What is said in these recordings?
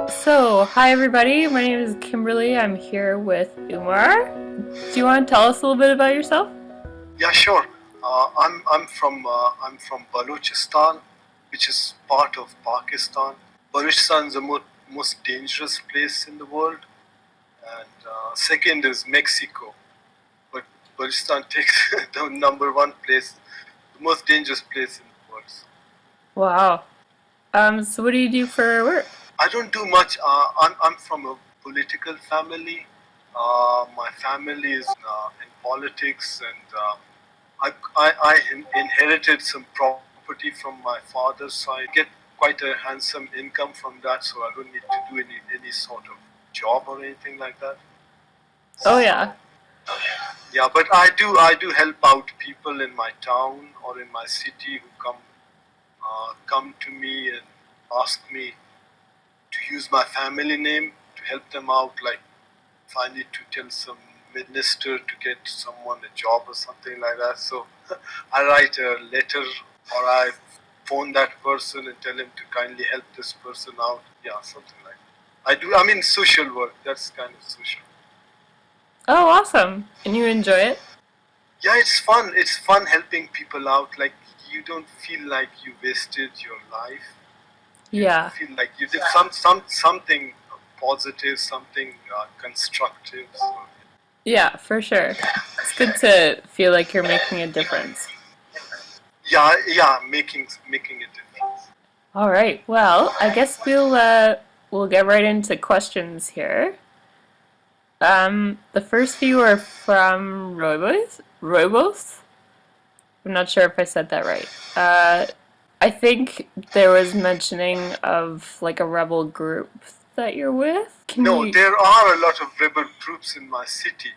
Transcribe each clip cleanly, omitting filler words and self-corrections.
So, hi everybody, my name is Kimberly. I'm here with Umar. Do you want to tell us a little bit about yourself? Yeah, sure. I'm from Balochistan, which is part of Pakistan. Balochistan is the most dangerous place in the world, and second is Mexico. But Balochistan takes the number one place, the most dangerous place in the world. Wow. So what do you do for work? I don't do much. I'm from a political family. My family is in politics, and I inherited some property from my father, so I get quite a handsome income from that. So I don't need to do any sort of job or anything like that. Oh yeah. Yeah, but I do help out people in my town or in my city who come to me and ask me to use my family name to help them out. Like if I need to tell some minister to get someone a job or something like that. So I write a letter or I phone that person and tell him to kindly help this person out. Yeah, something like that. I mean, social work. That's kind of social. Oh, awesome. And you enjoy it? Yeah, it's fun. It's fun helping people out. Like you don't feel like you wasted your life. You Yeah. feel like you did something positive, something constructive. So, Yeah, for sure. It's good to feel like you're making a difference. yeah, making a difference. All right. Well, I guess we'll get right into questions here. The first few are from Roibos. Roibos? I'm not sure if I said that right. I think there was mentioning of like a rebel group that you're with. No, there are a lot of rebel groups in my city,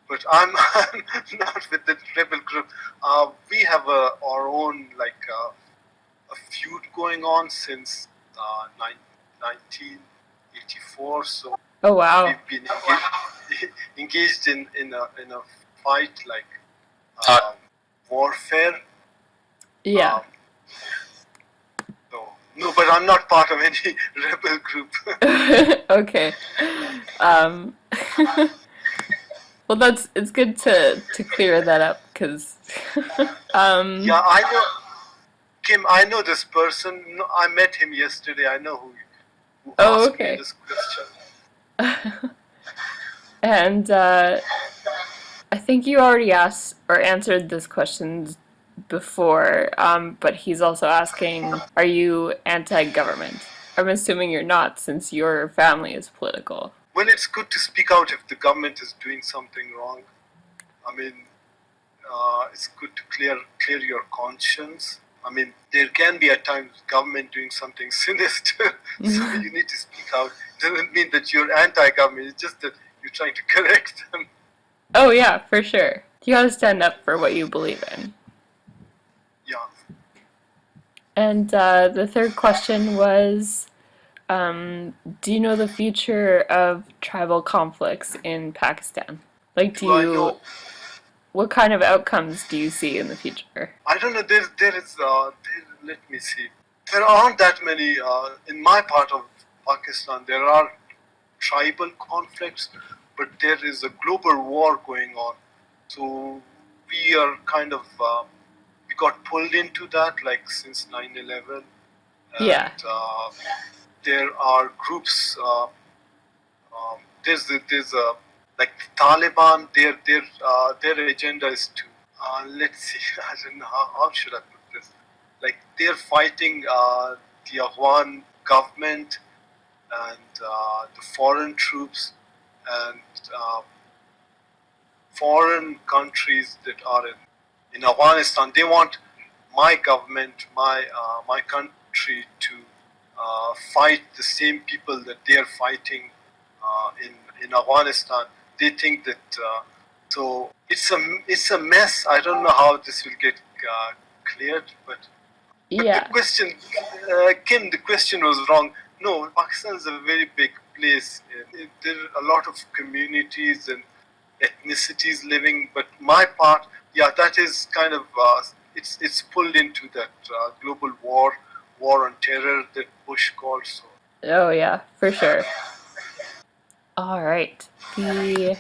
but I'm not with the rebel group. We have our own a feud going on since 1984. So Oh wow. we've been engaged in a fight like warfare. Yeah. Um, no, but I'm not part of any rebel group. Okay. Um, well, it's good to clear that up because. Yeah, I know. Kim, I know this person. No, I met him yesterday. I know who Oh, asked me okay. this question. And I think you already asked or answered this question before, but he's also asking, are you anti-government? I'm assuming you're not, since your family is political. Well, it's good to speak out if the government is doing something wrong. I mean, it's good to clear your conscience. I mean, there can be at times government doing something sinister, so you need to speak out. It doesn't mean that you're anti-government. It's just that you're trying to correct them. Oh yeah, for sure. You gotta stand up for what you believe in. Yeah. And the third question was, do you know the future of tribal conflicts in Pakistan? Like, Do I know? what kind of outcomes do you see in the future? I don't know. Let me see. There aren't that many in my part of Pakistan. There are tribal conflicts, but there is a global war going on. So we are kind of we got pulled into that like since 9/11, Yeah. and there are groups. There's a like Taliban. Their agenda is to let's see. I don't know how should I put this. Like they're fighting the Afghan government and the foreign troops and foreign countries that are in Afghanistan. They want my government, my country to fight the same people that they are fighting in Afghanistan. They think that so it's a mess. I don't know how this will get cleared, but the Yeah. question, Kim, the question was wrong. No, Pakistan is a very big place. There are a lot of communities and ethnicities living. But my part, yeah, that is kind of it's pulled into that global war on terror that Bush called. So Oh yeah, for sure. All right. The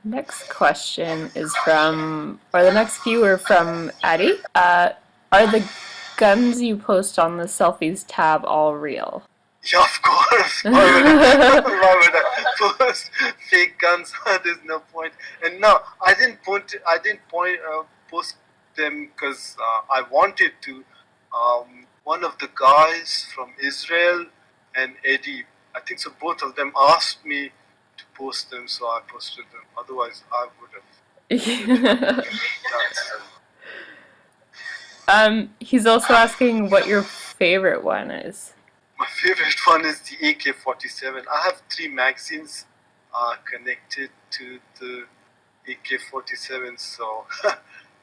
next question is from, or the next few are from Addie. Are the guns you post on the selfies tab all real? yeah, of course. Why would I post fake guns? There's no point. And no, I didn't post them because I wanted to. One of the guys from Israel and Eddie, I think so. Both of them asked me to post them, so I posted them. Otherwise, I would have done so. He's also asking what your favorite one is. My favorite one is the AK-47. I have 3 magazines connected to the AK-47, so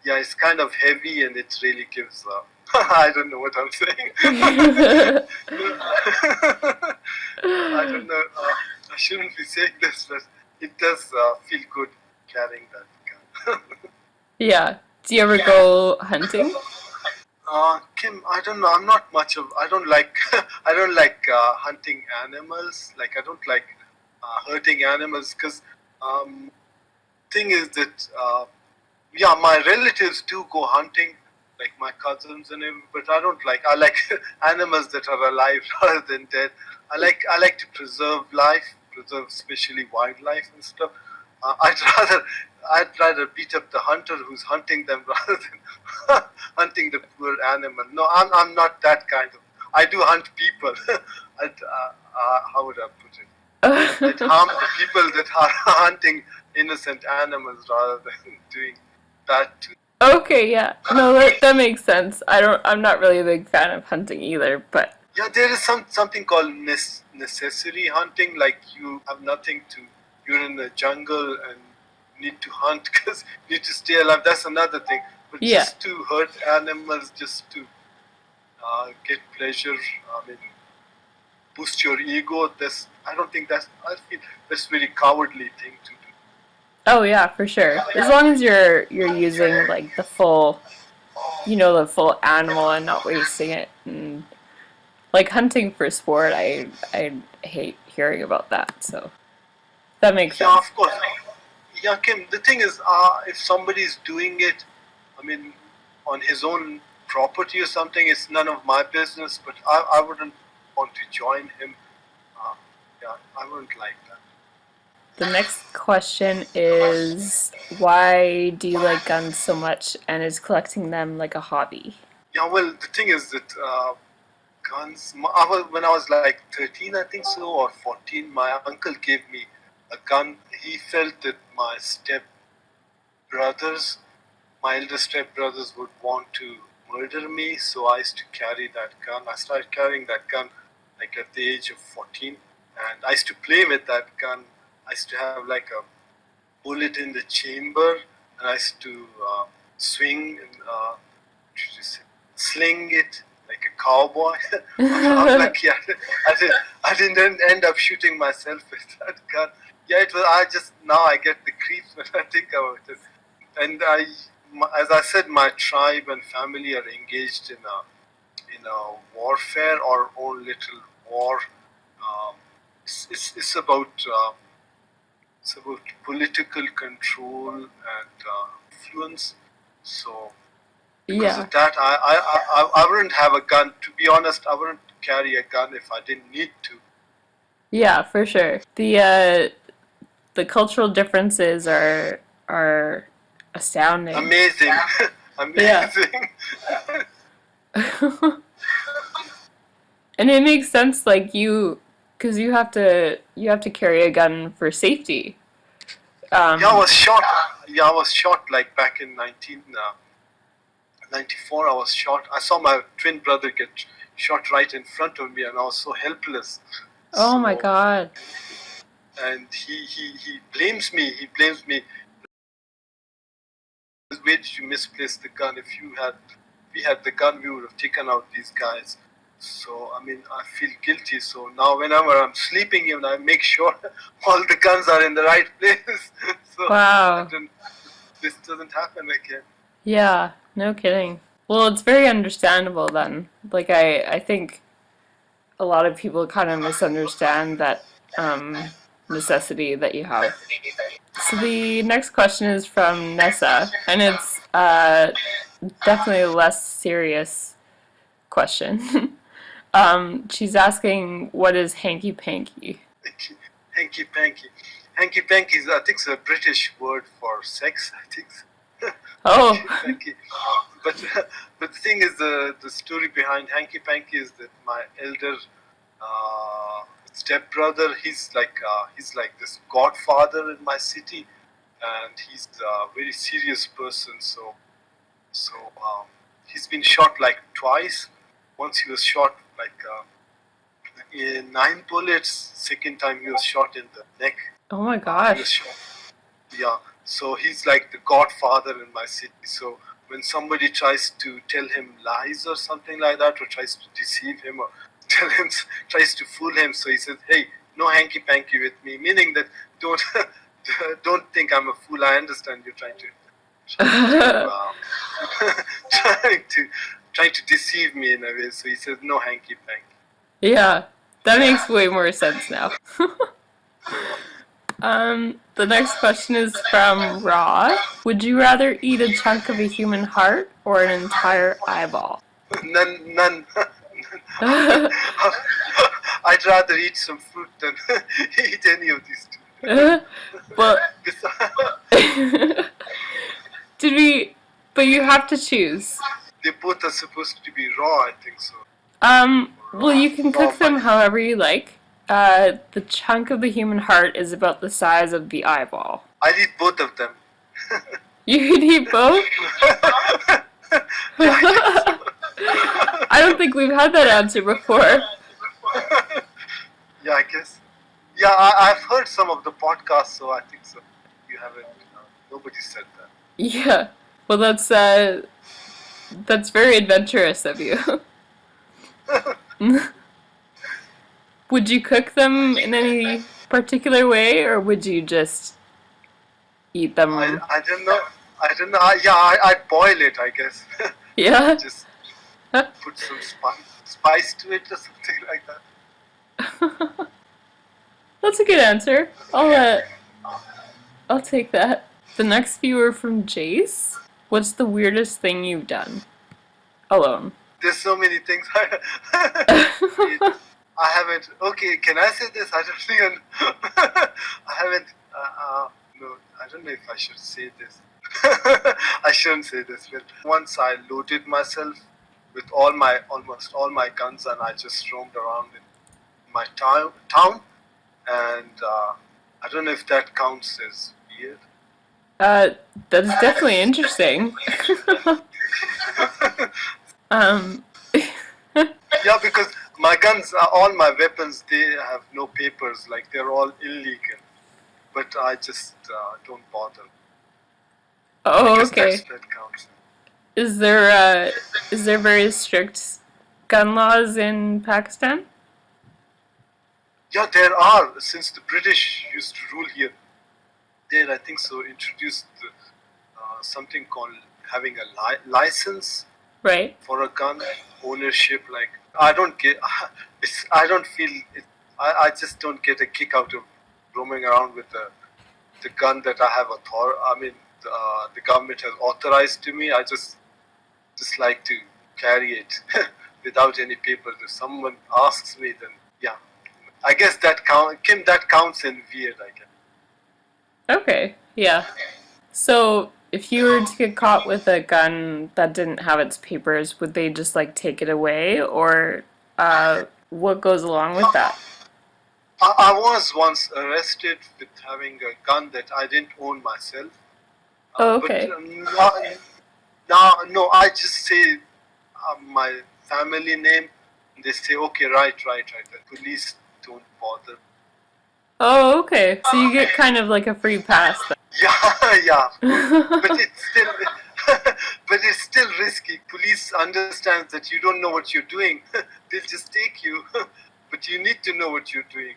yeah, it's kind of heavy and it really gives. I don't know what I'm saying. I don't know. I shouldn't be saying this, but it does feel good carrying that gun. Yeah. Do you ever go hunting? Kim, I don't know. I'm not much of. I don't like. I don't like hunting animals. Like I don't like hurting animals because thing is that yeah, my relatives do go hunting, like my cousins and everything. But I don't like. I like animals that are alive rather than dead. I like to preserve life, preserve especially wildlife and stuff. I'd rather beat up the hunter who's hunting them rather than hunting the poor animal. No, I'm not that kind of. I do hunt people. How would I put it? I'd harm the people that are hunting innocent animals rather than doing that to. Okay, yeah. No, that makes sense. I'm not really a big fan of hunting either, but Yeah, there is something called necessary hunting. Like you have nothing to. You're in the jungle and need to hunt because you need to stay alive. That's another thing. But yeah. just to hurt animals, just to get pleasure, I mean, boost your ego. I don't think that's. I feel that's very cowardly thing to do. Oh yeah, for sure. As long as you're using like the full, the full animal and not wasting it. And like hunting for sport, I hate hearing about that. So that makes Yeah, sense. of course. Yeah, Kim. The thing is, if somebody is doing it, I mean, on his own property or something, it's none of my business. But I wouldn't want to join him. Uh, yeah, I wouldn't like that. The next question is, why do you like guns so much, and is collecting them like a hobby? Yeah, well, the thing is that guns. When I was like 13, I think so, or 14, my uncle gave me a gun. He felt that my brothers, my elder step brothers, would want to murder me, so I used to carry that gun. I started carrying that gun like at the age of 14, and I used to play with that gun. I used to have like a bullet in the chamber, and I used to swing and sling it like a cowboy. I'm lucky I didn't end up shooting myself with that gun. Yeah, it was. Now I get the creeps when I think about it. And as I said, my tribe and family are engaged in a warfare or own little war. It's about political control and influence. So because Yeah. of that, I wouldn't have a gun. To be honest, I wouldn't carry a gun if I didn't need to. Yeah, for sure. The cultural differences are astounding. Amazing, Yeah. amazing. And it makes sense, like because you have to carry a gun for safety. Yeah, I was shot. Yeah, I was shot like back in 1994. I was shot. I saw my twin brother get shot right in front of me, and I was so helpless. Oh my So, God. and he blames me. He blames me. Where did you misplace the gun? If we had the gun, we would have taken out these guys. So I mean, I feel guilty. So now, whenever I'm sleeping, even I make sure all the guns are in the right place. So Wow. this doesn't happen again. Yeah, no kidding. Well, it's very understandable then. Like I think a lot of people kind of misunderstand that necessity that you have. So the next question is from Nessa, and it's definitely a less serious question. She's asking, what is hanky panky? Hanky panky. Hanky panky is, I think, a British word for sex. I think. Oh. Hanky panky. But the thing is, the story behind hanky panky is that my elder stepbrother, he's like this godfather in my city, and he's a very serious person. So he's been shot like twice. Once he was shot like in 9 bullets. Second time he was shot in the neck. Oh my He was gosh. shot. Yeah. So he's like the godfather in my city. So when somebody tries to tell him lies or something like that, or tries to deceive him, or tries to fool him, so he says, "Hey, no hanky panky with me," meaning that don't don't think I'm a fool. I understand you're trying to trying to trying to deceive me in a way. So he says, "No hanky panky." Yeah, that makes way more sense now. The next question is from Raw. Would you rather eat a chunk of a human heart or an entire eyeball? None. I'd rather eat some fruit than eat any of these two. Well, but you have to choose. They both are supposed to be raw, I think so. Well, you can cook them however you like. The chunk of the human heart is about the size of the eyeball. I'd eat both of them. You could eat both? I don't think we've had that answer before. Yeah, I guess. Yeah, I've heard some of the podcasts, so I think so. You haven't. Nobody said that. Yeah. Well, that's very adventurous of you. Would you cook them in any particular way, or would you just eat them? I don't know. I'd boil it, I guess. Yeah? Just put some spice to it or something like that. That's a good answer. I'll take that. The next few are from Jace. What's the weirdest thing you've done? Alone. There's so many things. I haven't. Okay, can I say this? I don't even. I haven't. No, I don't know if I should say this. I shouldn't say this. But once I loaded myself with almost all my guns, and I just roamed around in my town, and I don't know if that counts as weird. That's definitely interesting. Yeah, because my guns, all my weapons, they have no papers. Like they're all illegal. But I just don't bother. Oh, okay. That counts. Is there very strict gun laws in Pakistan? Yeah, there are. Since the British used to rule here, they, I think so, introduced something called having a license. Right. For a gun ownership. Like I don't get. I don't feel it. I just don't get a kick out of roaming around with the gun that I have the government has authorized to me. I just like to carry it without any papers. If someone asks me, then yeah, I guess that Kim, that counts in weird, I guess. Okay. Yeah. So if you were to get caught with a gun that didn't have its papers, would they just like take it away, or what goes along with that? I was once arrested with having a gun that I didn't own myself. Oh, okay. But no, I just say my family name. They say, okay, right. The police don't bother. Oh, okay. So you get kind of like a free pass then. Yeah. But it's still risky. Police understand that you don't know what you're doing. They'll just take you. But you need to know what you're doing.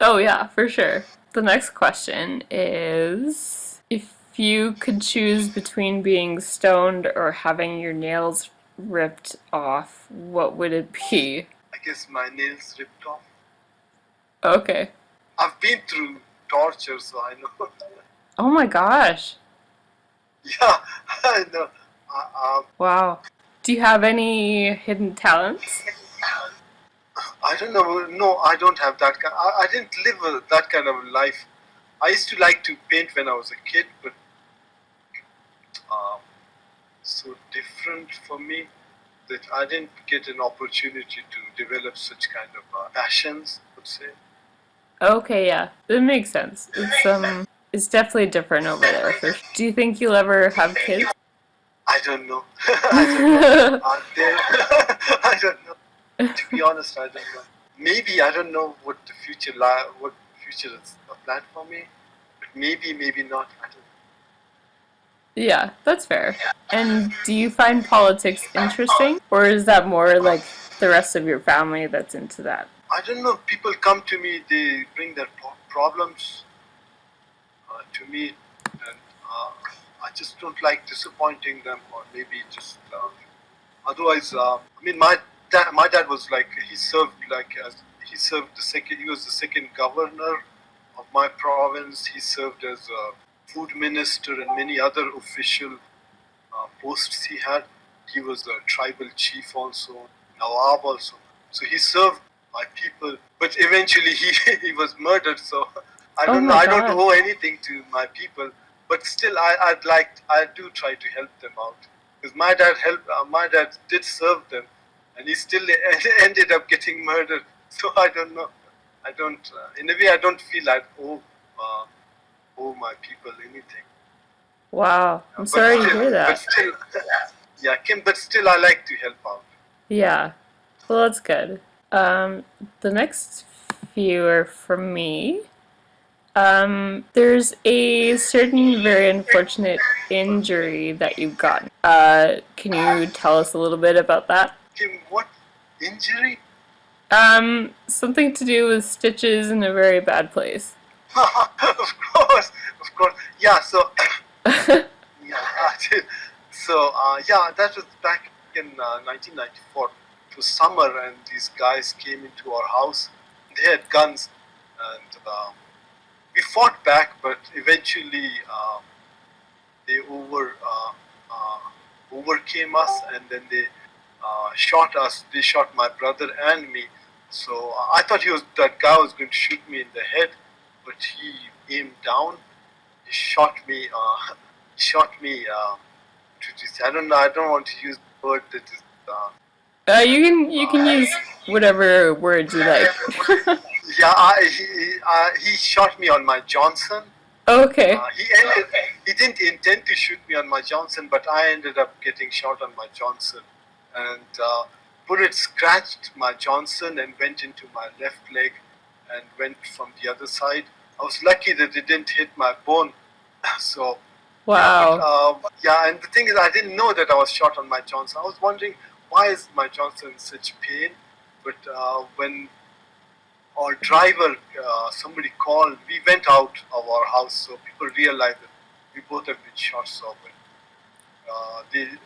Oh, yeah, for sure. The next question is if you could choose between being stoned or having your nails ripped off, what would it be? I guess my nails ripped off. Okay. I've been through torture, so I know. Oh my gosh. Yeah, I know. Wow. Do you have any hidden talents? I don't know. No, I don't have that kind. I didn't live that kind of life. I used to like to paint when I was a kid, but um, so different for me that I didn't get an opportunity to develop such kind of passions, I would say. Okay, yeah. It makes sense. It's definitely different over there for sure. Do you think you'll ever have kids? I don't know. I don't know. Are there? I don't know. To be honest, I don't know. Maybe I don't know what the what future is planned for me. But maybe not. I don't know. Yeah, that's fair. And do you find politics interesting? Or is that more like the rest of your family that's into that? I don't know. People come to me. They bring their problems to me, and I just don't like disappointing them, or maybe just otherwise. I mean, my dad was like he served he served the second. He was the second governor of my province. He served as a food minister and many other official posts he had. He was a tribal chief also, Nawab also. So he served my people, but eventually he he was murdered. So I Oh don't know. my I don't god. owe anything to my people, but still I do try to help them out because my dad did serve them, and he still ended up getting murdered. So I don't know. I don't in a way I don't feel I owe my people anything. Wow. I'm But sorry to still, hear but that. still, yeah, Kim. But still, I like to help out. Yeah. Well, that's good. The next few are from me. There's a certain very unfortunate injury that you've gotten. Can you tell us a little bit about that? Kim, what injury? Something to do with stitches in a very bad place. Of course. Yeah. So, yeah. So, yeah, that was back in 1994. It was summer, and these guys came into our house. They had guns, and we fought back, but eventually they uh, overcame us, and then they shot us. They shot my brother and me. So I thought that guy was going to shoot me in the head, but he aimed down. He shot me. Shot me. To this. I don't know. I don't want to use the word that is. You can use whatever words you like. Yeah, he shot me on my Johnson. Okay. He didn't intend to shoot me on my Johnson, but I ended up getting shot on my Johnson, and bullet scratched my Johnson and went into my left leg, and went from the other side. I was lucky that it didn't hit my bone, so yeah. But Wow. yeah, and the thing is, I didn't know that I was shot on my Johnson. I was wondering why is my Johnson in such pain, but when our driver, somebody called. We went out of our house, so people realized that we both have been shot. So when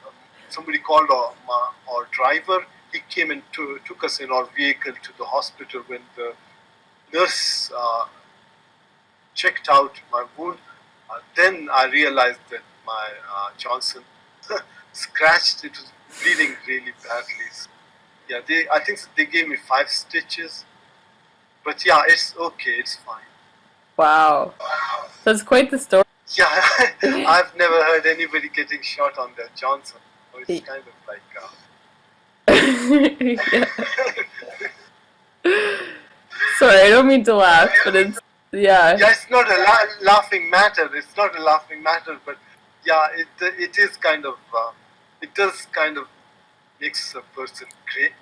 somebody called our driver, he came and took us in our vehicle to the hospital. When the nurse checked out my wound, then I realized that my Johnson scratched. It was bleeding really badly. So, yeah, I think they gave me 5 stitches. But yeah, it's okay. It's fine. Wow. That's quite the story. Yeah, I've never heard anybody getting shot on their Johnson. So it's kind of like. Yeah. Sorry, I don't mean to laugh, but it's yeah. Yeah, it's not a laughing matter. It's not a laughing matter, but yeah, it is kind of. It does kind of makes a person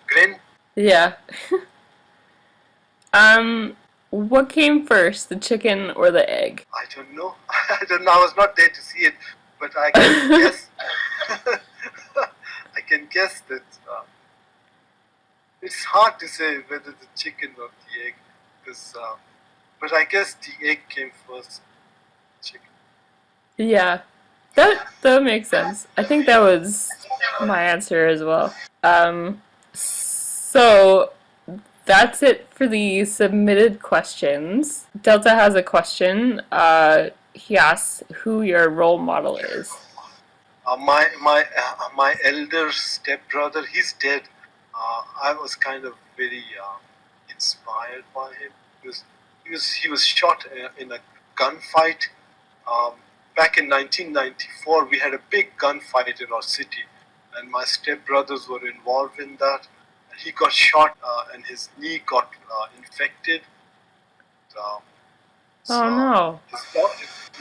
grin. Yeah. What came first, the chicken or the egg? I don't know. I don't know. I was not there to see it, but I can guess. I can guess that. It's hard to say whether the chicken or the egg, because But I guess the egg came first. Chicken. Yeah, that makes sense. I think that was my answer as well. So that's it for the submitted questions. Delta has a question. He asks who your role model is. My elder stepbrother, he's dead. I was kind of very inspired by him. He was shot in a gunfight. Um, Back in 1994, we had a big gunfight in our city, and my stepbrothers were involved in that. He got shot, and his knee got infected. Um, Oh so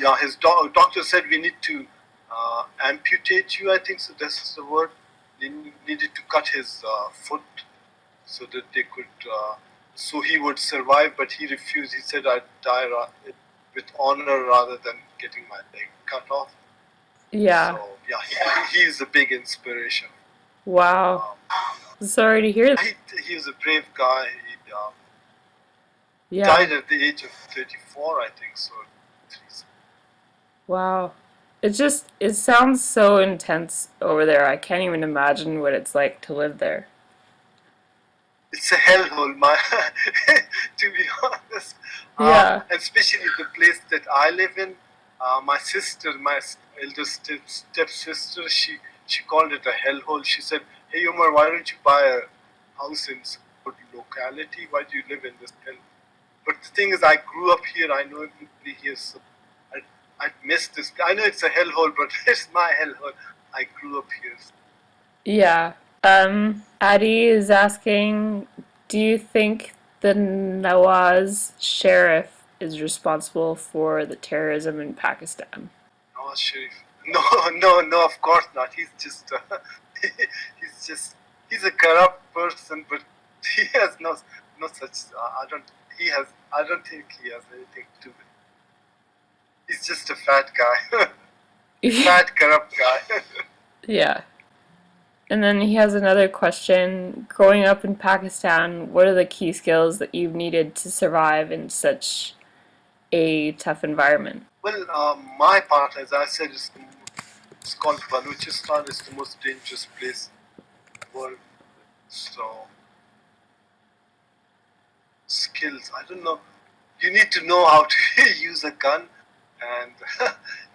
no. his doctor said we need to amputate you. I think so. That's the word. They needed to cut his foot so that they could, so he would survive. But he refused. He said, "I'd die with honor rather than getting my leg cut off." Yeah. So yeah, he is a big inspiration. Wow. Um, Sorry to hear. he was a brave guy. He Yeah. died at the age of 34, I think so. Wow. It sounds so intense over there. I can't even imagine what it's like to live there. It's a hellhole, my to be honest. Yeah. And especially the place that I live in. My sister, my elder stepsister, she called it a hellhole. She said, "Hey Umar, why don't you buy a house in some good locality? Why do you live in this hell?" But the thing is, I grew up here. I know everybody here, so I miss this. I know it's a hellhole, but it's my hellhole. I grew up here. Yeah. Addie is asking, do you think the Nawaz sheriff is responsible for the terrorism in Pakistan? Nawaz Sharif. No, no, no. Of course not. He's just, he's just, he's a corrupt person. But he has no such. I don't. He has. I don't think he has anything to do with. He's just a fat guy, fat corrupt guy. Yeah. And then he has another question. Growing up in Pakistan, what are the key skills that you've needed to survive in such a tough environment? Well, my part, as I said, it's called Baluchistan. It's the most dangerous place in the world. So skills. I don't know. You need to know how to use a gun, and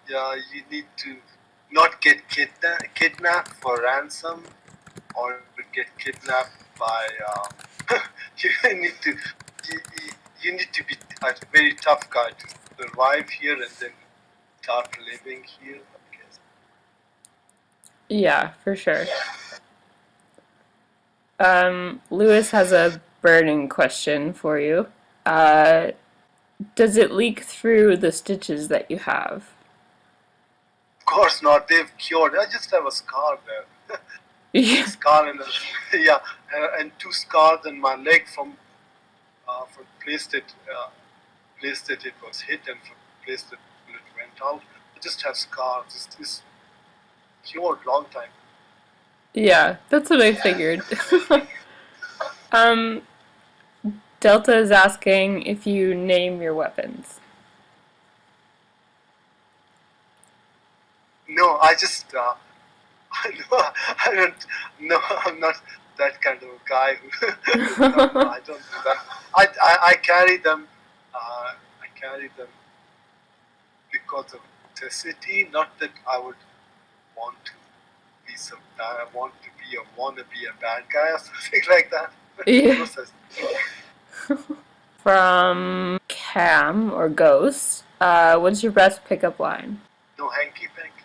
yeah, you need to not get kidnapped for ransom or get kidnapped by. You need to you, you need to be a very tough guy to survive here and then start living here. I guess. Yeah, for sure. Lewis has a burning question for you. Uh, does it leak through the stitches that you have? Of course not. They've cured. I just have a scar there. Yeah. Scar and yeah, and two scars on my leg from place that place that it was hit and from place that it went out. I just have scars. It's cured long time. Yeah, that's what I figured. um, Delta is asking if you name your weapons. No, I just no, I don't. No, I'm not that kind of a guy. No, I don't do that. I carry them. I carry them because of necessity. Not that I would want to be some. I want to be a wannabe a bad guy or something like that. No Yeah. such. From Cam or Ghost, what's your best pickup line? No hanky panky.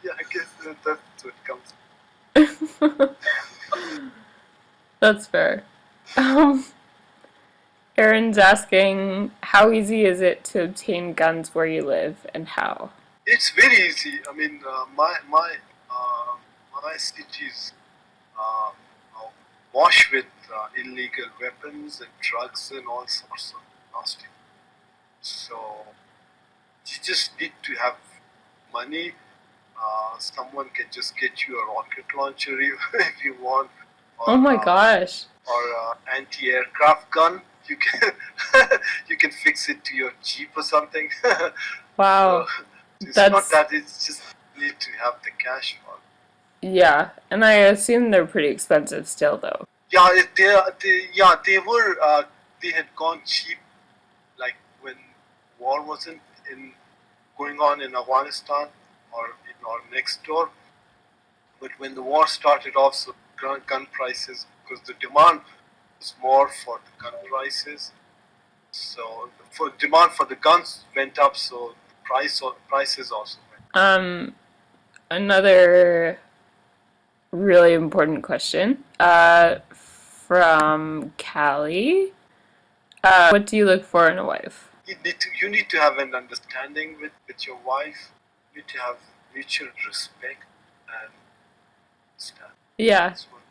Yeah, I guess that's what comes. That's fair. Um, Aaron's asking, how easy is it to obtain guns where you live and how? It's very easy. I mean, uh, my city is uh, awash with illegal weapons and drugs and all sorts of nasty. So you just need to have money. Someone can just get you a rocket launcher if you want, Oh or my gosh. or anti-aircraft gun. You can you can fix it to your Jeep or something. So Wow. it's not That's that, it's just need to have the cash for it. yeah, and I assume they're pretty expensive still though. Yeah, they were they had gone cheap like when war wasn't in going on in Afghanistan or in our next door. But when the war started off, so gun prices, because the demand was more for the gun prices, so for demand for the guns went up, so the prices also went. Um, Another really important question. From Callie. What do you look for in a wife? You need to have an understanding with your wife. You need to have mutual respect and understand. Yeah. That's what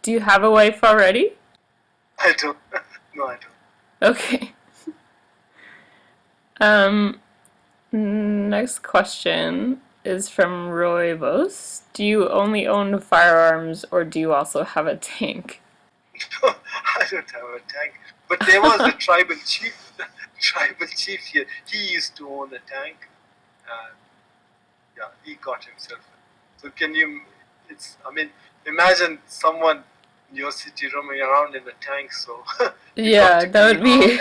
Do you have a wife already? I don't. No, I don't. Okay. Um, Next question is from Roy Vos. Do you only own firearms or do you also have a tank? I don't have a tank. But there was the tribal chief. Tribal chief here. He used to own a tank, and yeah, he got himself. So can you? It's. I mean, imagine someone in your city roaming around in a tank. So you got Yeah, to that clean would all be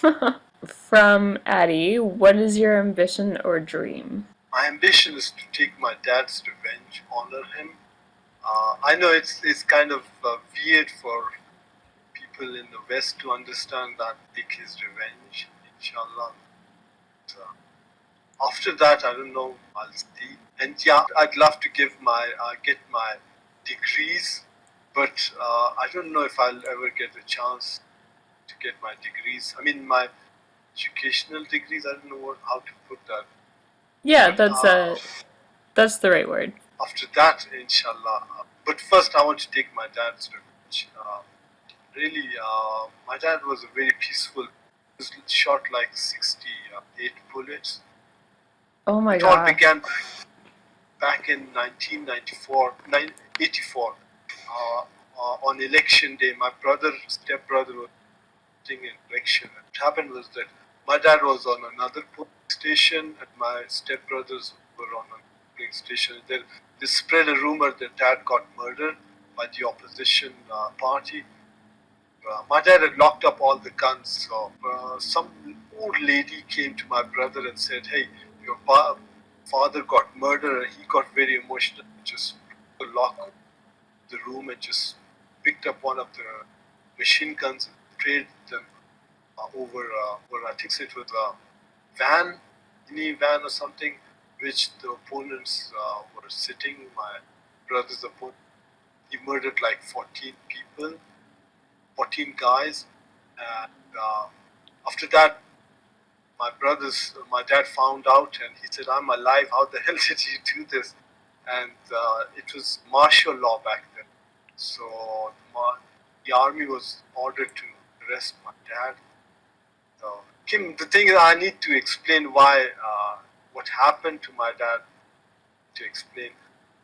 that. from Addie. What is your ambition or dream? My ambition is to take my dad's revenge, honor him. I know it's kind of weird for people in the West to understand that take his revenge, inshallah. So after that, I don't know. I'll see. And yeah, I'd love to get my degrees, but I don't know if I'll ever get a chance to get my degrees. I mean, my educational degrees. I don't know how to put that. Yeah, But that's the right word. after that, inshallah. But first, I want to take my dad's revenge. Really, my dad was a very peaceful. He was shot like 68 bullets. Oh my It all gosh. began back in 1994, 84. On election day, my stepbrother, was voting in election. What happened was that my dad was on another polling station, and my stepbrothers were on a polling station. They spread a rumor that dad got murdered by the opposition party. My dad had locked up all the guns, so some old lady came to my brother and said, "Hey, your father got murdered." And he got very emotional, and just locked the room and just picked up one of the machine guns and sprayed them over. I think it was a van, mini van or something, which the opponents were sitting. My brother's opponent, he murdered like 14 people. 14 guys, and after that, my dad found out, and he said, "I'm alive. How the hell did you do this?" And it was martial law back then, so the army was ordered to arrest my dad. So, Kim, the thing is, I need to explain what happened to my dad, to explain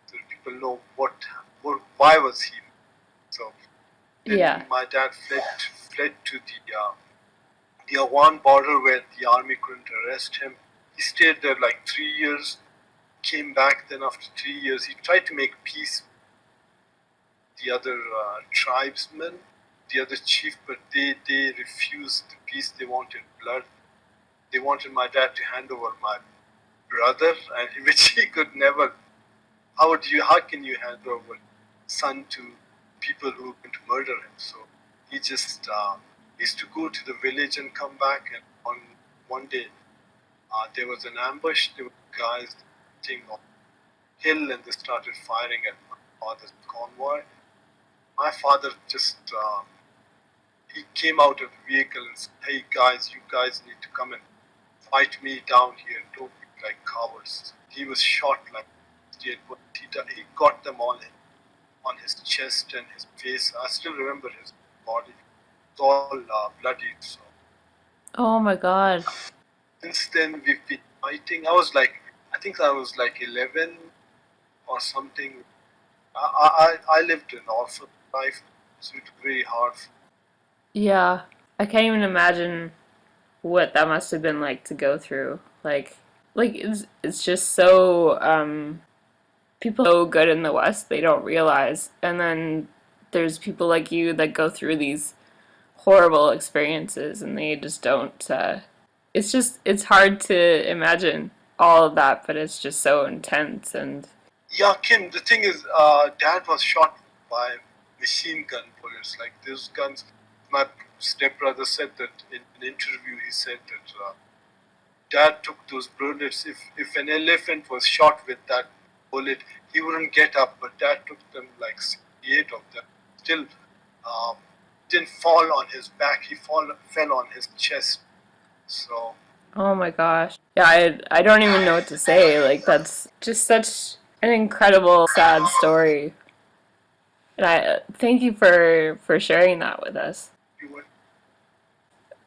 so people know why was he. So Yeah. then my dad fled to the Afghan border where the army couldn't arrest him. He stayed there like 3 years, came back. Then after 3 years, he tried to make peace with the other tribesmen, the other chief, but they refused the peace. They wanted blood. They wanted my dad to hand over my brother, and which he could never. How can you hand over son to people who are going to murder him? So he just used to go to the village and come back. And on one day, there was an ambush. There were guys sitting on a hill, and they started firing at my father's convoy. My father just he came out of the vehicle and said, "Hey guys, you guys need to come and fight me down here. Don't be like cowards." He was shot like 68 bullets. He got them all on his chest and his face. I still remember his body. It's all bloody. So Oh my god. since then we've been fighting. I think I was like 11 or something. I lived an orphan life. So it's very hard. Yeah, I can't even imagine what that must have been like to go through. Like it's just so people so good in the West they don't realize, and then there's people like you that go through these horrible experiences and they just don't. It's hard to imagine all of that, but it's just so intense and Yeah, Kim, the thing is, Dad was shot by machine gun bullets. Like those guns, my stepbrother said that in an interview, he said that Dad took those bullets. If an elephant was shot with that bullet, he wouldn't get up, but Dad took them like 68 of them. Still, um, didn't fall on his back, fell on his chest. So, oh my gosh. Yeah, I don't even know what to say. Like that's just such an incredible sad story. And I thank you for sharing that with us. you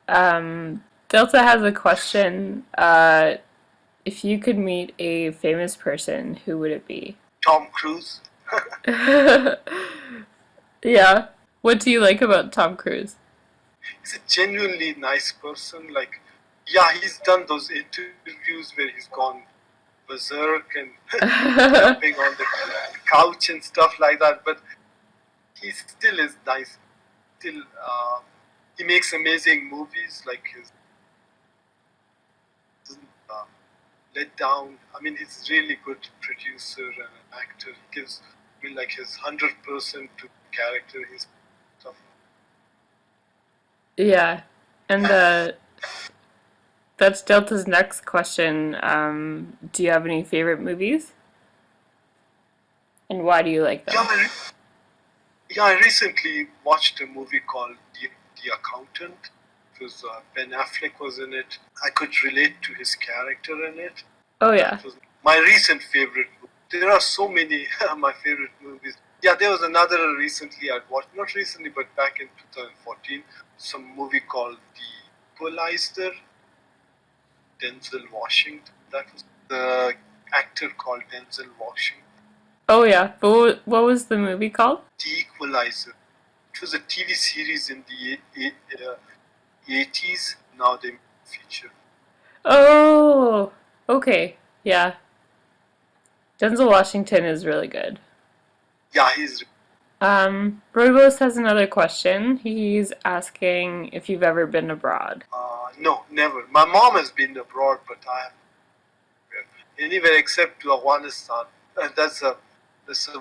went, Delta has a question. If you could meet a famous person, who would it be? Tom Cruise. Yeah. What do you like about Tom Cruise? He's a genuinely nice person. Like, yeah, he's done those interviews where he's gone berserk and jumping on the couch and stuff like that. But he still is nice. Still, he makes amazing movies. Like his doesn't let down. I mean, he's really good producer and an actor. He gives, I mean, like his 100% to character. His stuff. Yeah. And that's Delta's next question. Do you have any favorite movies? And why do you like them? Yeah, I recently watched a movie called The Accountant. Because Ben Affleck was in it. I could relate to his character in it. Oh yeah. That was my recent favorite movie. There are so many my favorite movies. Yeah, there was another recently I'd watched, not recently, but back in 2014, some movie called The Equalizer, Denzel Washington. That was the actor called Denzel Washington. Oh yeah. But what was the movie called? The Equalizer. It was a TV series in the 80s. Now they feature. Oh, okay. Yeah. Denzel Washington is really good. Yeah, he's. Roybos has another question. He's asking if you've ever been abroad. No, never. My mom has been abroad, but I haven't been anywhere except to Afghanistan. That's a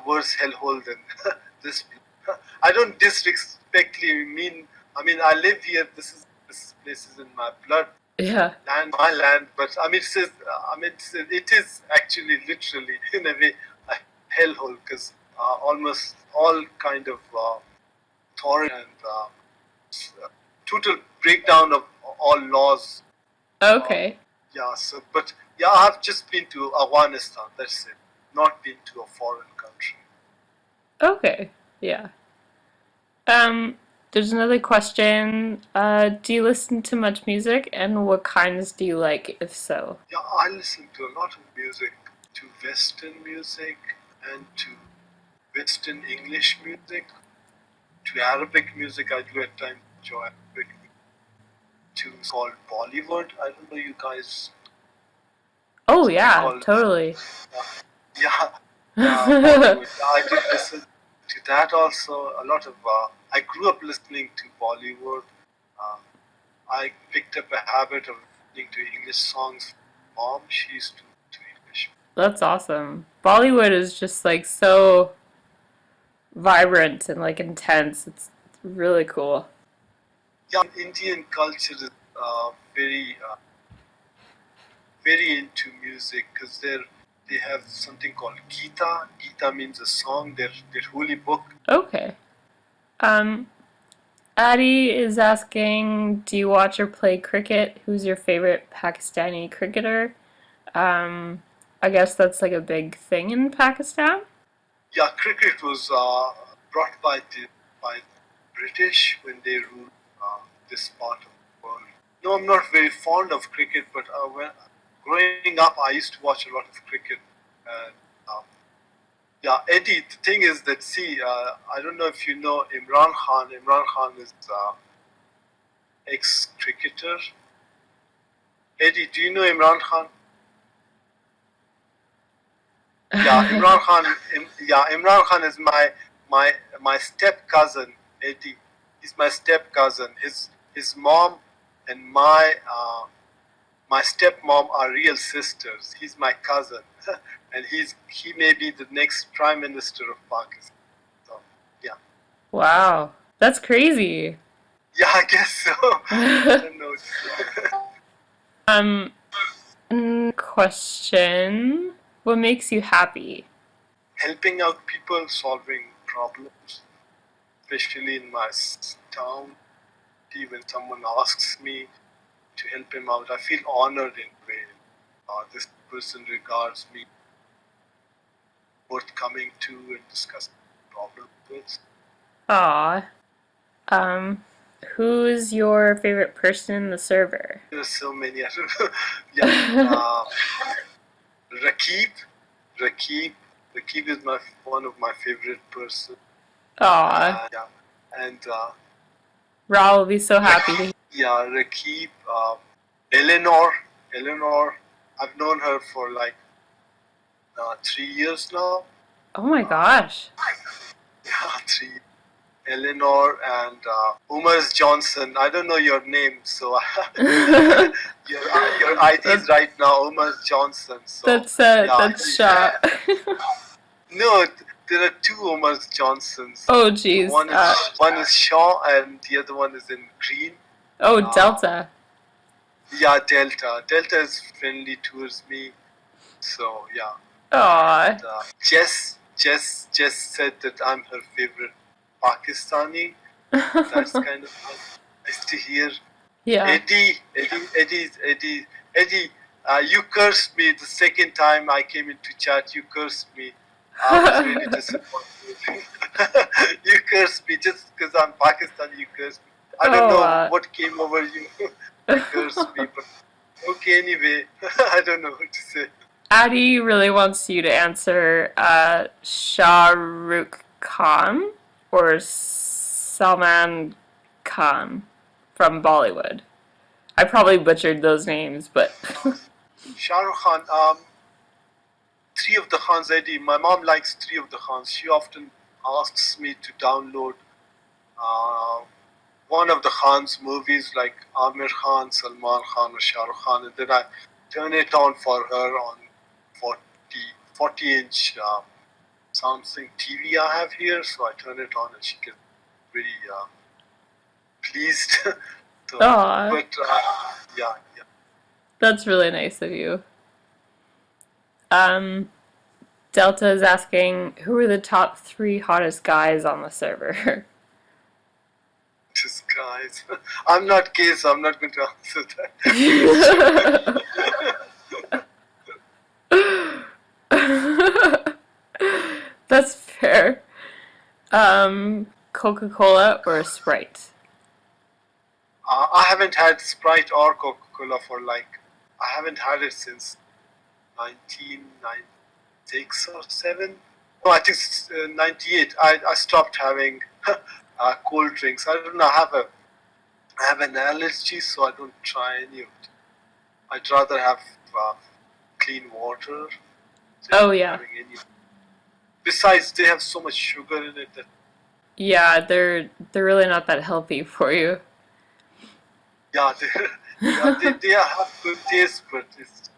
worse hellhole than this. I don't disrespectfully mean. I mean, I live here. This place is in my blood, Yeah. my land. But I mean, it is actually literally in a way a hellhole because almost all kind of torrent and total breakdown of all laws. Okay. Yeah, so but yeah, I've just been to Afghanistan. That's it. Not been to a foreign country. Okay. Yeah. There's another question. Do you listen to much music, and what kinds do you like, if so? Yeah, I listen to a lot of music, to Western music and to Western English music, to Arabic music. I do at times enjoy Arabic music. To called Bollywood. I don't know you guys. Oh yeah, Called totally. yeah, Bollywood. I did listen to that also. A lot of. I grew up listening to Bollywood. Uh, I picked up a habit of listening to English songs. Mom, she used to English. That's awesome. Bollywood is just like so vibrant and like intense. It's really cool. Yeah, Indian culture is very into music because they have something called Gita. Gita means a song. Their holy book. Okay. Um, Addie is asking, do you watch or play cricket? Who's your favorite Pakistani cricketer? I guess that's like a big thing in Pakistan. Yeah, cricket was brought by British when they ruled this part of the world. No, I'm not very fond of cricket, but when growing up, I used to watch a lot of cricket. And Yeah, Eddie. The thing is that see, I don't know if you know Imran Khan. Imran Khan is ex-cricketer. Eddie, do you know Imran Khan? Yeah, Imran Khan. Yeah, Imran Khan is my my step cousin. Eddie, he's my step cousin. His mom and my stepmom are real sisters. He's my cousin, and he may be the next prime minister of Pakistan. So yeah, Wow, that's crazy. yeah, I guess so. I don't know. um, question. What makes you happy? Helping out people, solving problems, especially in my town. When someone asks me to help him out, I feel honored in a way. This person regards me worth coming to and discussing problems with. Aw. Um, who's your favorite person in the server? There's so many. I don't know. Yeah, Rakib, Rakib, Rakib is one of my favorite person. Aw. Yeah, and Ra will be so happy to hear. yeah, Rakib, Eleanor, Eleanor. I've known her for like 3 years now. Oh my gosh. Yeah, three. Eleanor and Umar Johnson. I don't know your name, so your ID is right now Umar Johnson. So yeah, That's Shaw. no, there are two Umar Johnsons. Oh jeez. One is Shaw and the other one is in green. Oh, Delta. Yeah, Delta. Delta is friendly towards me. So yeah. Aw. And, Jess said that I'm her favorite Pakistani. That's kind of nice to hear. Yeah. Eddie, you cursed me the second time I came into chat. You cursed me. I was really disappointed. You cursed me just because I'm Pakistani. You cursed me. I don't know what came over you. You cursed me, but okay. Anyway, I don't know what to say. Addie really wants you to answer Shah Rukh Khan or Salman Khan from Bollywood. I probably butchered those names, but Shah Rukh Khan. Three of the Khans, Eddie. My mom likes three of the Khans. She often asks me to download uh, one of the Khan's movies like Amir Khan, Salman Khan, or Shah Rukh Khan, and then I turn it on for her on 40-inch Samsung TV I have here. So I turn it on and she gets very pleased. So, Aw. but yeah. That's really nice of you. Delta is asking, who are the top 3 hottest guys on the server? Just guys, I'm not gay, so I'm not going to answer that. That's fair. Coca-Cola or Sprite? I haven't had Sprite or Coca-Cola for I haven't had it since 1996 or 7. No, I think 98. I stopped having cold drinks. I don't know. I have an allergy, so I don't try any of it. I'd rather have clean water. Oh yeah. Besides, they have so much sugar in it that. Yeah, they're really not that healthy for you. Yeah, they have good taste, but it's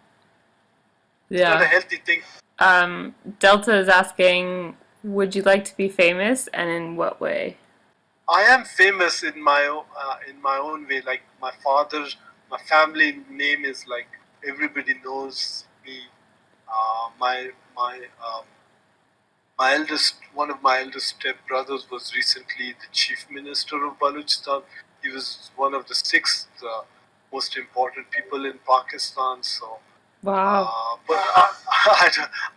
not a healthy thing. Delta is asking, would you like to be famous, and in what way? I am famous in my own way. Like my family name is like everybody knows me. One of my eldest step brothers was recently the chief minister of Balochistan. He was one of the 6 most important people in Pakistan. So, Wow. but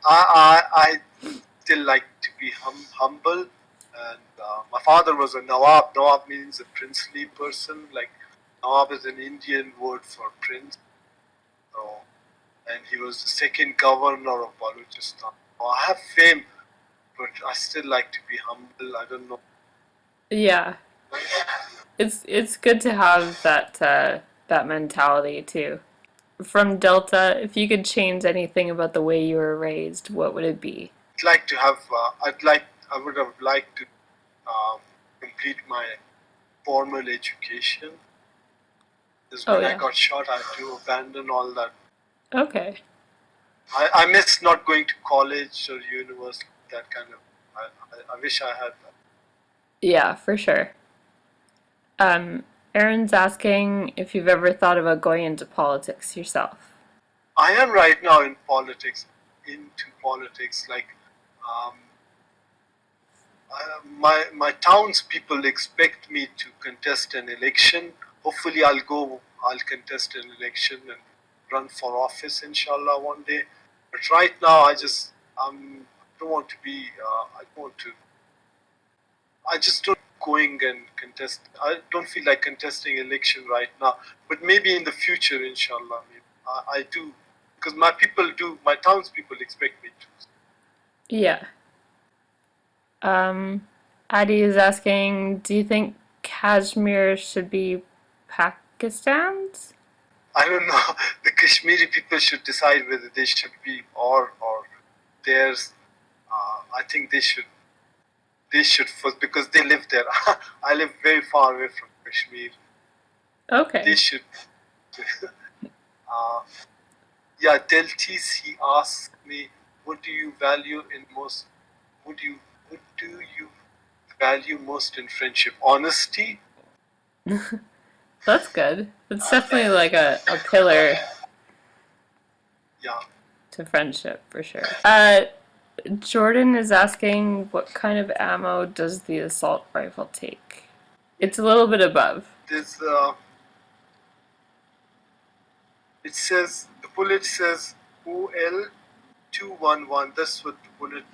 I still like to be humble. And my father was a Nawab. Nawab means a princely person. Like Nawab is an Indian word for prince. So, and he was the second governor of Balochistan. I have fame but I still like to be humble. I don't know. Yeah. It's good to have that mentality too. From Delta, if you could change anything about the way you were raised, what would it be? I'd like to have. I would have liked to um, complete my formal education. Because Oh when I yeah. got shot, I had to abandon all that. Okay. I miss not going to college or university. That kind of. I wish I had that. Yeah, for sure. Um, Aaron's asking if you've ever thought about going into politics yourself. I am right now in politics, into politics. Like, um, my townspeople expect me to contest an election. Hopefully, I'll go. I'll contest an election and run for office, inshallah, one day. But right now, I don't want to be. I don't want to. I just don't going and contest. I don't feel like contesting election right now. But maybe in the future, inshallah, maybe I do, because my people do. My townspeople expect me to. Yeah. Um, Adi is asking, do you think Kashmir should be Pakistan's? I don't know. The Kashmiri people should decide whether they should be or theirs. I think they should first, because they live there. I live very far away from Kashmir. They Okay. should. uh, yeah, Deltis. He asked me, "What do you value in most? Would you what do you value most in friendship? Honesty." That's good. It's definitely like a pillar Yeah. to friendship for sure. Jordan is asking what kind of ammo does the assault rifle take? It's a little bit above. There's it says the bullet says OL 211. That's what the bullet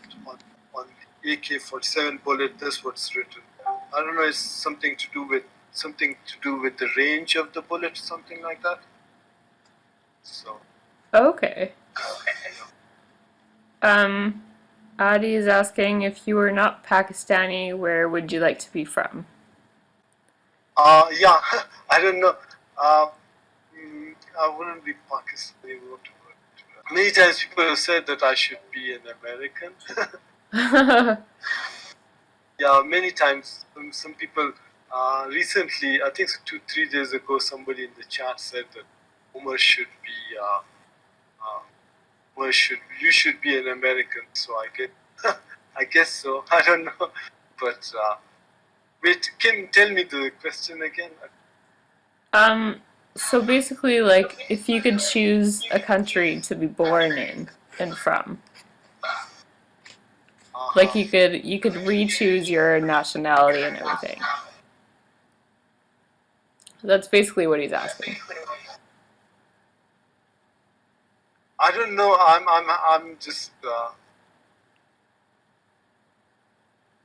on the AK-47 bullet. That's what's written. I don't know. It's something to do with the range of the bullet, something like that. So Okay. Um, Adi is asking if you were not Pakistani, where would you like to be from? yeah, I don't know. I wouldn't be Pakistani. Many times people have said that I should be an American. Yeah, many times. Some people recently, I think 2 3 days ago, somebody in the chat said that Umar should be. Umar should you should be an American. So I get, I guess so. I don't know, but wait, Kim, tell me the question again. um, so basically, like, if you could choose a country to be born in and from, like Uh-huh. you could re-choose your nationality and everything. That's basically what he's asking. I don't know. I'm just.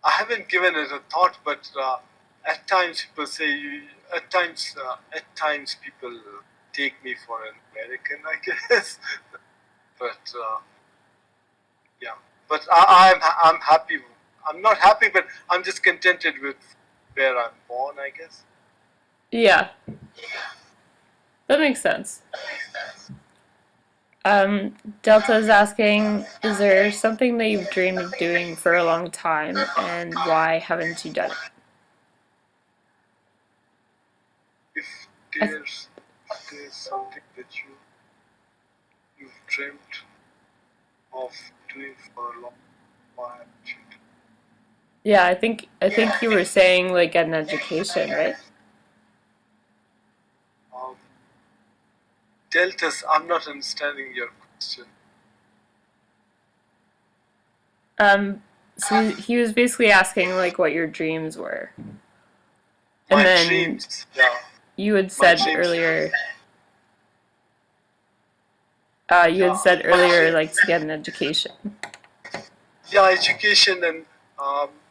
I haven't given it a thought, but at times people say. At times people take me for an American, I guess. But yeah. But I'm happy. I'm not happy, but I'm just contented with where I'm born, I guess. Yeah, that makes sense. Delta is asking, is there something that you've dreamed of doing for a long time, and why haven't you done it? If I th- there's something that you've dreamt of doing for a long while. yeah, I think you were saying like get an education, right? Um, Deltas, I'm not understanding your question. So he was basically asking like what your dreams were, and My then dreams, yeah, you had my said dreams, earlier, yeah, my like dreams, to get an education. yeah, education and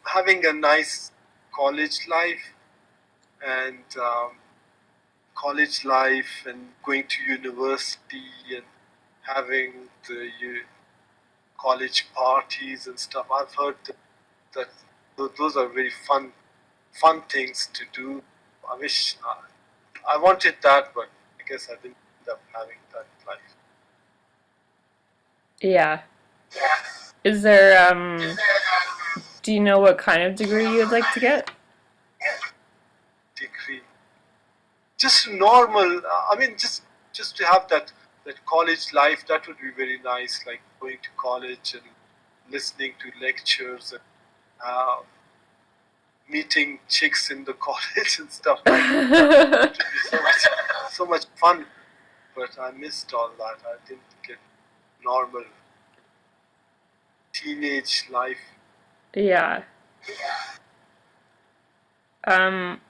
having a nice college life and going to university and having the college parties and stuff. I've heard that those are very fun things to do. I wish I wanted that, but I guess I didn't end up having that life. Yeah. Is there, do you know what kind of degree you'd like to get? Degree, just normal. I mean, just to have that college life, that would be very nice. Like going to college and listening to lectures and uh, meeting chicks in the college and stuff like that. It would be so much fun. But I missed all that. I didn't get normal teenage life. Yeah. Um,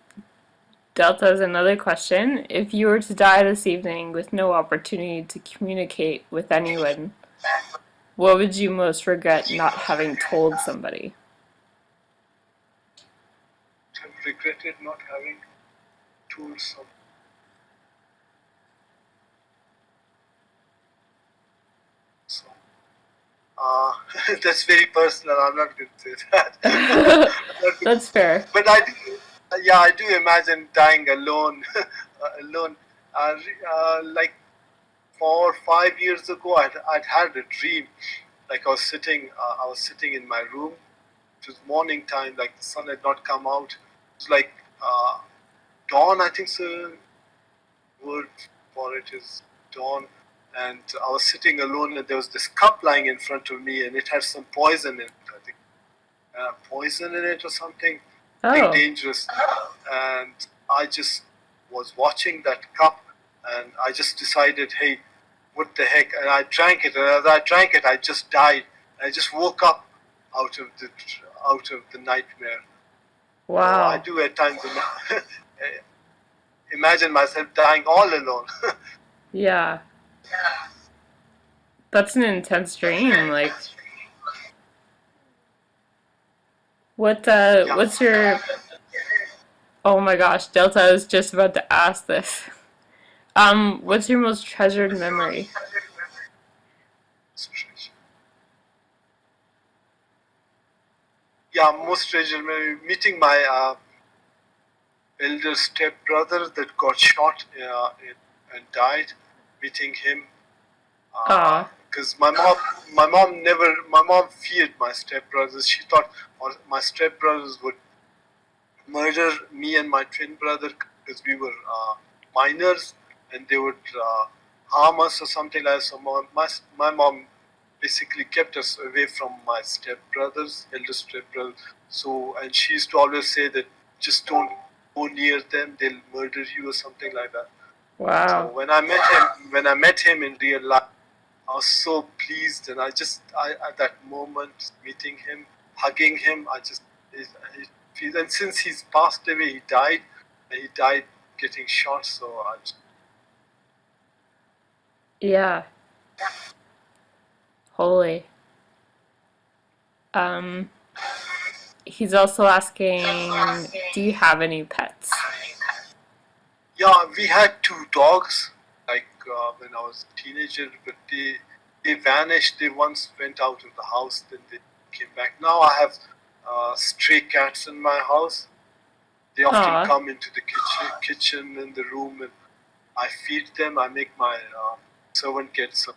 Delta has another question. If you were to die this evening with no opportunity to communicate with anyone, what would you most regret not having told somebody? I've regretted not having told some. So, uh, that's very personal. I'm not going to say that. That's fair. But yeah, I do imagine dying alone, alone. Like 4 or 5 years ago, I'd had a dream. Like I was sitting in my room. It was morning time. Like the sun had not come out. It was like dawn. I think so. Word for it is dawn. And I was sitting alone, and there was this cup lying in front of me, and it had some poison in it. I think poison in it or something. Nothing Oh, dangerous. And I just was watching that cup, and I just decided, hey, what the heck? And I drank it, and as I drank it, I just died. I just woke up out of the nightmare. So I wow. do at times imagine myself dying all alone. Yeah. That's an intense dream. Like, Yeah. what's your, oh my gosh, Delta, I was just about to ask this. What's your most treasured memory? Yeah, most treasure meeting my elder stepbrother that got shot and died. Meeting him Aw, because my mom feared my stepbrothers. She thought my stepbrothers would murder me and my twin brother because we were minors, and they would harm us or something like that. So my mom basically kept us away from my stepbrothers, elder stepbrother. So, and she used to always say that just don't go near them; they'll murder you or something like that. So wow. when I met him in real life, I was so pleased, and I at that moment meeting him, hugging him, and since he's passed away, he died getting shot. So Yeah, holy. Um, he's also asking, do you have any pets? yeah, we had two dogs, like when I was a teenager, but they vanished. They once went out of the house, then they came back. Now I have stray cats in my house. They often Aw, come into the kitchen in the room, and I feed them. I make my servant get some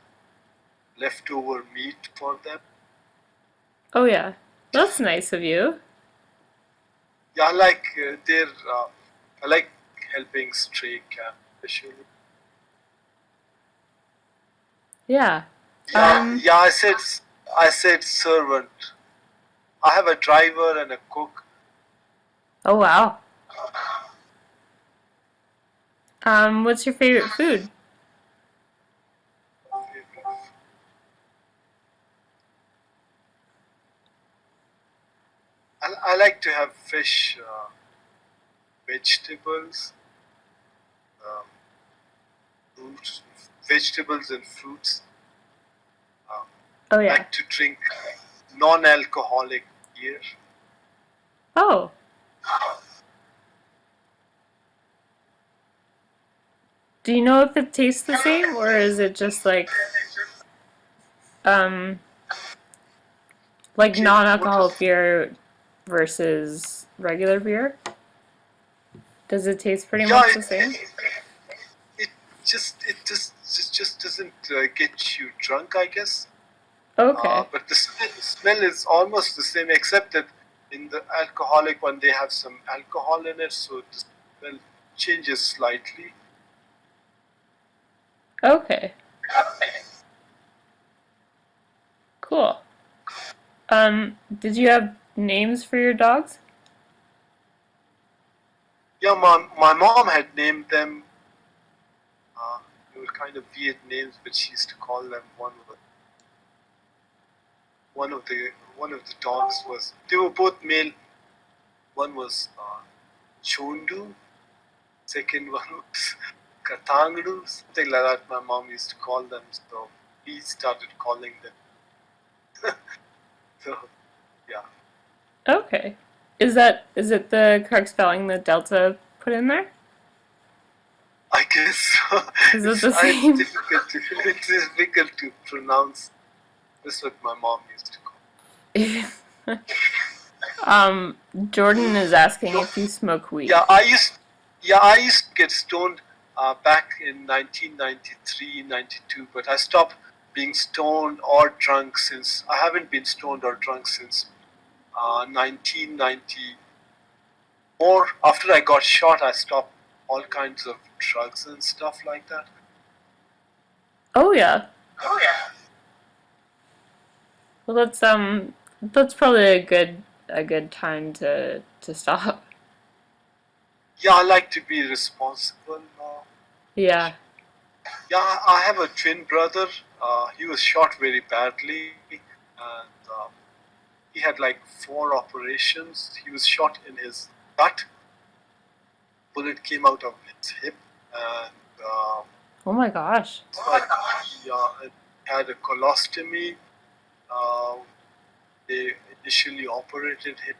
leftover meat for them. oh yeah. That's nice of you. Yeah, I like helping stray cats, especially. Yeah. Yeah, Um, yeah. I said servant. I have a driver and a cook. oh wow. What's your favorite food? I like to have fresh vegetables, um, fruits, vegetables and fruits. Um, Oh yeah. like to drink non-alcoholic beer. Oh, do you know if it tastes the same or is it just like, um, Like Okay, non-alcoholic beer versus regular beer? Does it taste pretty yeah, much the same? it just doesn't get you drunk, I guess. Okay. But the smell is almost the same, except that in the alcoholic one they have some alcohol in it, so the smell changes slightly. Okay. Cool. Did you have names for your dogs? Yeah, my mom had named them. They were kind of weird names, but she used to call them one of the one of the dogs was, they were both male. One was Chondu, second one was Katangdu, something like that. My mom used to call them, so we started calling them. So yeah, Okay. Is it the correct spelling that Delta put in there? I guess so. Is it the It's same? difficult to it's difficult to pronounce. That's what my mom used to call. Jordan is asking if you smoke weed. Yeah, I used to get stoned back in 1993, 92, but I stopped being stoned or drunk since, I haven't been stoned or drunk since 1994. After I got shot, I stopped all kinds of drugs and stuff like that. Oh yeah. Well, that's probably a good time to stop. Yeah, I like to be responsible. Yeah. Yeah, I have a twin brother. He was shot very badly, and he had like 4 operations. He was shot in his gut. Bullet came out of his hip, and Oh my gosh. like he had a colostomy. Uh, they initially operated him,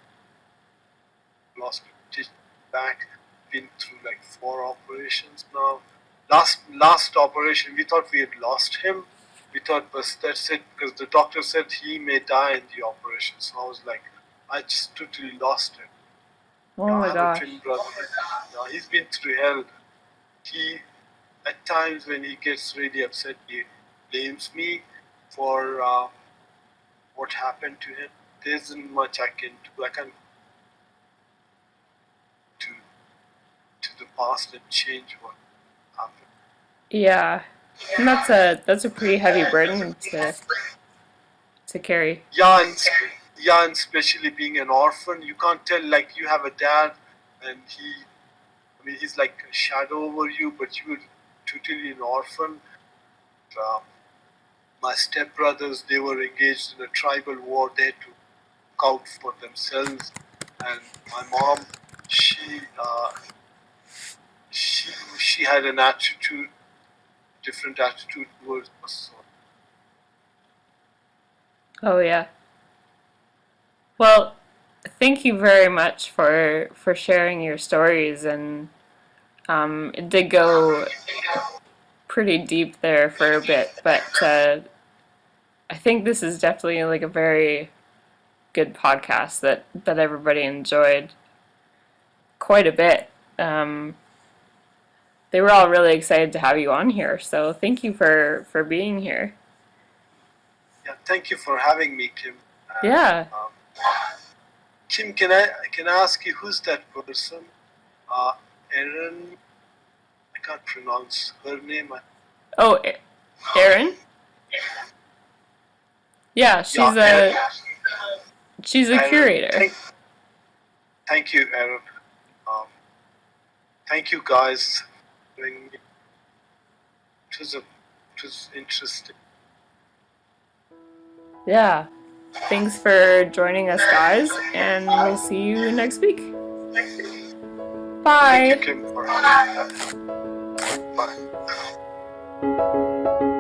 lost his back. Been through like 4 operations now. Last operation, we thought we had lost him. We thought, but that's it, because the doctor said he may die in the operation. So I was like, I just totally lost him. Oh Yeah, I my have a gosh. twin brother. Yeah, he's been through hell. He, at times when he gets really upset, he blames me for what happened to him. There isn't much I can do. I can to to the past and change what happened. Yeah. And that's a pretty heavy burden to carry. Yeah, yeah, and especially being an orphan, you can't tell, like, you have a dad, and I mean, he's like a shadow over you, but you're totally an orphan. Uh, my stepbrothers, they were engaged in a tribal war. They had to look out for themselves, and my mom, she uh, she had an attitude, different attitude towards us. So, Oh yeah. Well, thank you very much for sharing your stories, and it did go pretty deep there for a bit, but I think this is definitely like a very good podcast that everybody enjoyed quite a bit. Um, they were all really excited to have you on here, so thank you for being here. yeah, thank you for having me, Kim. And, Yeah. Kim, can I ask you, who's that person? Erin. I can't pronounce her name. Oh, Erin? Yeah, Yeah, Erin. she's a Erin. curator. Thank you, Erin. Um, thank you, guys. It was interesting. Yeah. Thanks for joining us, guys, and we'll see you next week. Thank you, Bye. Kim, for having me. Bye.